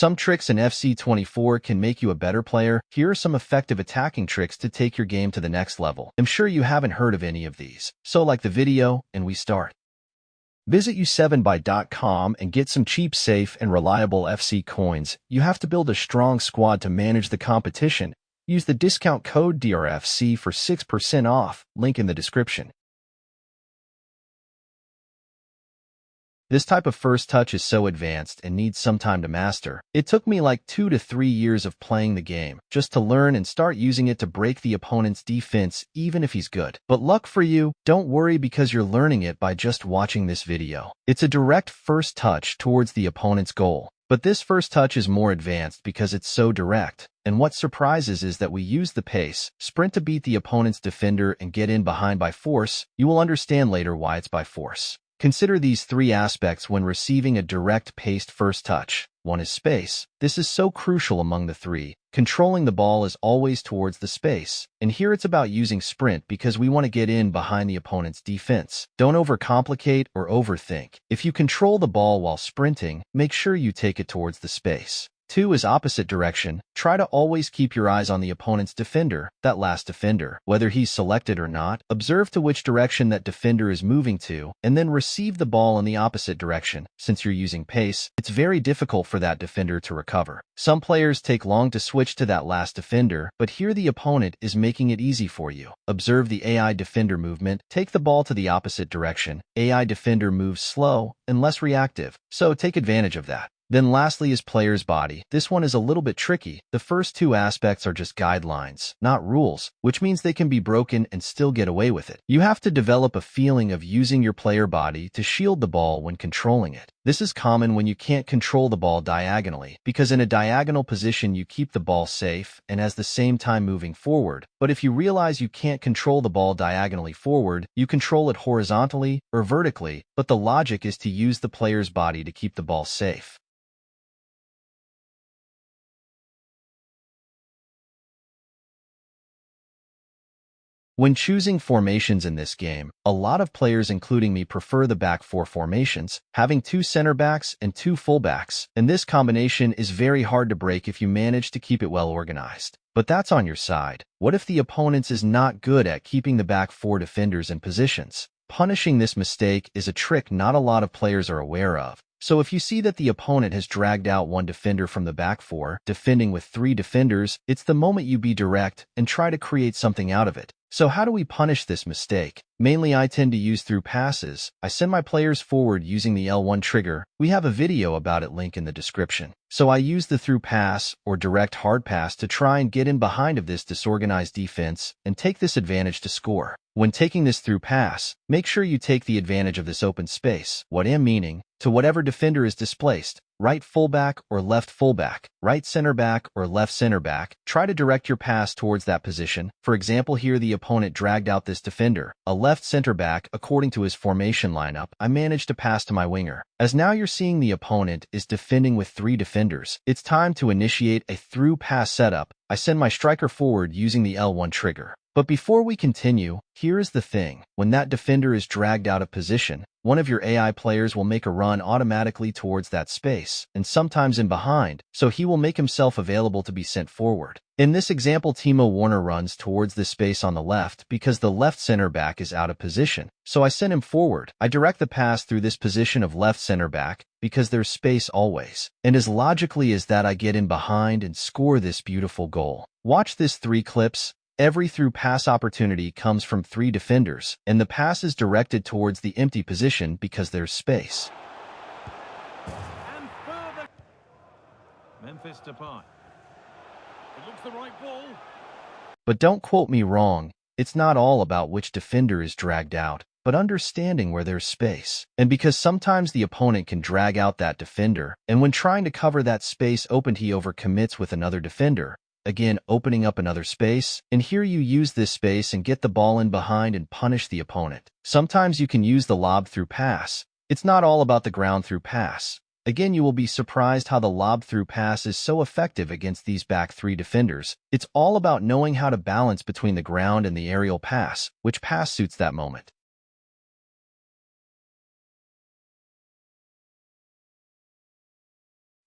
Some tricks in FC24 can make you a better player. Here are some effective attacking tricks to take your game to the next level. I'm sure you haven't heard of any of these, so like the video and we start. Visit u7buy.com and get some cheap, safe, and reliable FC coins. You have to build a strong squad to manage the competition. Use the discount code DRFC for 6% off, link in the description. This type of first touch is so advanced and needs some time to master. It took me like 2 to 3 years of playing the game just to learn and start using it to break the opponent's defense even if he's good. But luck for you, don't worry because you're learning it by just watching this video. It's a direct first touch towards the opponent's goal. But this first touch is more advanced because it's so direct. And what surprises is that we use the pace, sprint to beat the opponent's defender and get in behind by force. You will understand later why it's by force. Consider these 3 aspects when receiving a direct paced first touch. 1 is space. This is so crucial among the 3. Controlling the ball is always towards the space. And here it's about using sprint because we want to get in behind the opponent's defense. Don't overcomplicate or overthink. If you control the ball while sprinting, make sure you take it towards the space. 2 is opposite direction. Try to always keep your eyes on the opponent's defender, that last defender. Whether he's selected or not, observe to which direction that defender is moving to, and then receive the ball in the opposite direction. Since you're using pace, it's very difficult for that defender to recover. Some players take long to switch to that last defender, but here the opponent is making it easy for you. Observe the AI defender movement. Take the ball to the opposite direction. AI defender moves slow and less reactive, so take advantage of that. Then lastly is player's body. This one is a little bit tricky. The first 2 aspects are just guidelines, not rules, which means they can be broken and still get away with it. You have to develop a feeling of using your player body to shield the ball when controlling it. This is common when you can't control the ball diagonally, because in a diagonal position you keep the ball safe and at the same time moving forward. But if you realize you can't control the ball diagonally forward, you control it horizontally or vertically, but the logic is to use the player's body to keep the ball safe. When choosing formations in this game, a lot of players including me prefer the back 4 formations, having 2 center backs and 2 fullbacks, and this combination is very hard to break if you manage to keep it well organized. But that's on your side. What if the opponent is not good at keeping the back 4 defenders in positions? Punishing this mistake is a trick not a lot of players are aware of. So if you see that the opponent has dragged out 1 defender from the back 4, defending with 3 defenders, it's the moment you be direct and try to create something out of it. So how do we punish this mistake? Mainly I tend to use through passes. I send my players forward using the L1 trigger. We have a video about it, link in the description. So I use the through pass or direct hard pass to try and get in behind of this disorganized defense and take this advantage to score. When taking this through pass, make sure you take the advantage of this open space. What am meaning? To whatever defender is displaced, right fullback or left fullback, right center back or left center back, try to direct your pass towards that position. For example, here the opponent dragged out this defender, a left center back according to his formation lineup. I managed to pass to my winger. As now you're seeing the opponent is defending with 3 defenders, it's time to initiate a through pass setup. I send my striker forward using the L1 trigger. But before we continue, here is the thing. When that defender is dragged out of position, one of your AI players will make a run automatically towards that space, and sometimes in behind, so he will make himself available to be sent forward. In this example, Timo Werner runs towards this space on the left because the left center back is out of position, so I send him forward. I direct the pass through this position of left center back because there's space always. And as logically as that, I get in behind and score this beautiful goal. Watch this 3 clips. Every through pass opportunity comes from 3 defenders, and the pass is directed towards the empty position because there's space. And further. Memphis Depay. It looks the right ball. But don't quote me wrong, it's not all about which defender is dragged out, but understanding where there's space. And because sometimes the opponent can drag out that defender, and when trying to cover that space opened, he overcommits with another defender, again opening up another space, and here you use this space and get the ball in behind and punish the opponent. Sometimes you can use the lob through pass. It's not all about the ground through pass. Again, you will be surprised how the lob through pass is so effective against these back 3 defenders. It's all about knowing how to balance between the ground and the aerial pass, which pass suits that moment.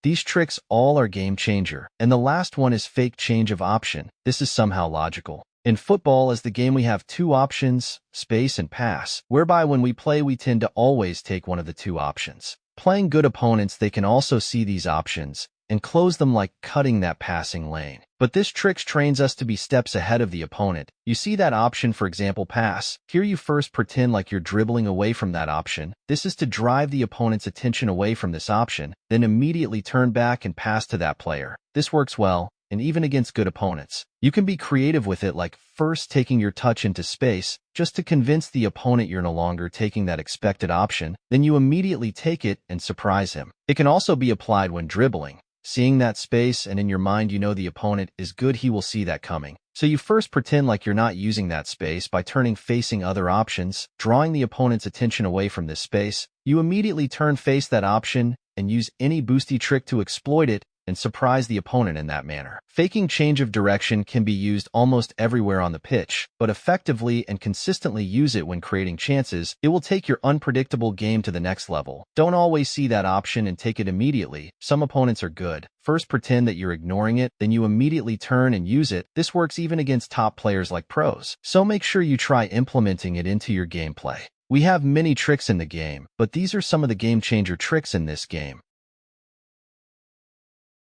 These tricks all are game changer. And the last one is fake change of option. This is somehow logical. In football, as the game, we have two options, space and pass, whereby when we play we tend to always take one of the two options. Playing good opponents, they can also see these options and close them, like cutting that passing lane. But this trick trains us to be steps ahead of the opponent. You see that option, for example, pass. Here you first pretend like you're dribbling away from that option. This is to drive the opponent's attention away from this option, then immediately turn back and pass to that player. This works well, and even against good opponents. You can be creative with it, like first taking your touch into space, just to convince the opponent you're no longer taking that expected option, then you immediately take it and surprise him. It can also be applied when dribbling. Seeing that space, and in your mind you know the opponent is good, he will see that coming. So you first pretend like you're not using that space by turning facing other options, drawing the opponent's attention away from this space. You immediately turn face that option and use any boosty trick to exploit it and surprise the opponent in that manner. Faking change of direction can be used almost everywhere on the pitch, but effectively and consistently use it when creating chances. It will take your unpredictable game to the next level. Don't always see that option and take it immediately. Some opponents are good. First pretend that you're ignoring it, then you immediately turn and use it. This works even against top players like pros. So make sure you try implementing it into your gameplay. We have many tricks in the game, but these are some of the game changer tricks in this game.